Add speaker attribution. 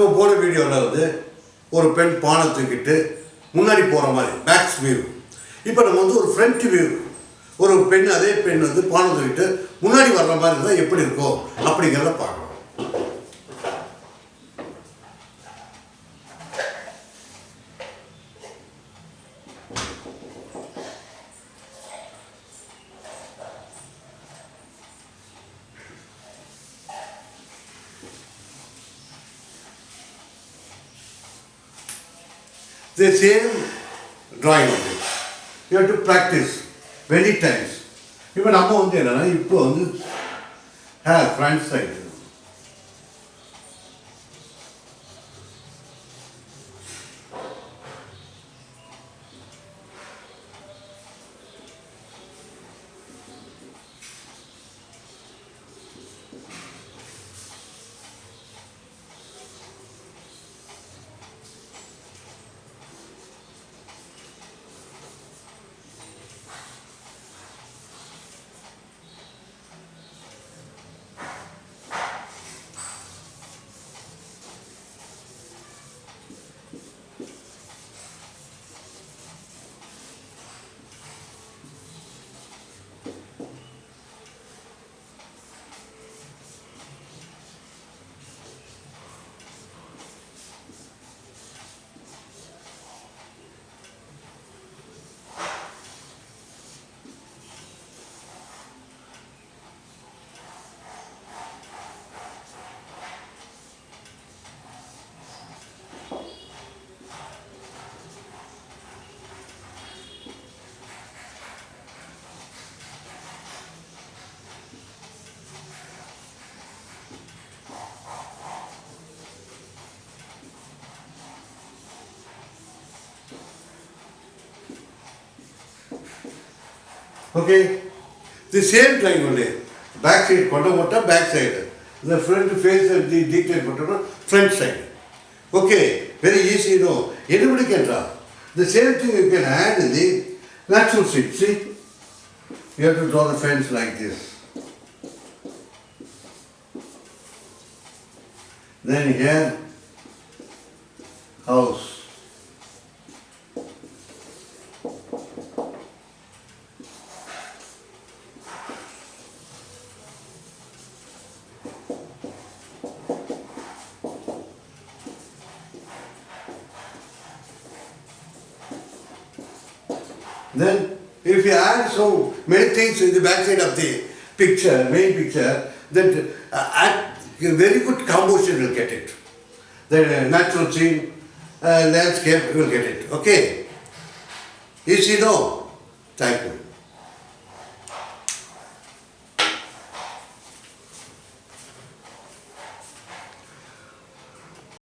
Speaker 1: நம்ம போன வீடியோவில் வந்து ஒரு பெண் பானை தூக்கிட்டு முன்னாடி போகிற மாதிரி பேக்ஸ் வியூ. இப்போ நம்ம வந்து ஒரு ஃப்ரண்ட் வியூ, ஒரு பெண் அதே பெண் வந்து பானை தூக்கிட்டு முன்னாடி வர்ற மாதிரி இருந்தால் எப்படி இருக்கும் அப்படிங்கிறத பார்க்கலாம். The same drawing only. You have to practice many times. இப்போ நம்ம வந்து என்னன்னா இப்போ வந்து front side Okay, the same drawing only. Back side, back side. The front face and the detail front side. Okay, very easy, you know. Anybody can draw. The same thing you can add in the natural shape. See, you have to draw the fence like this. Then here, house. Then, if you add so many things in the back side of the picture, main picture, that very good composition will get it. The natural scene, landscape will get it. Okay? Easy, no? Thank you.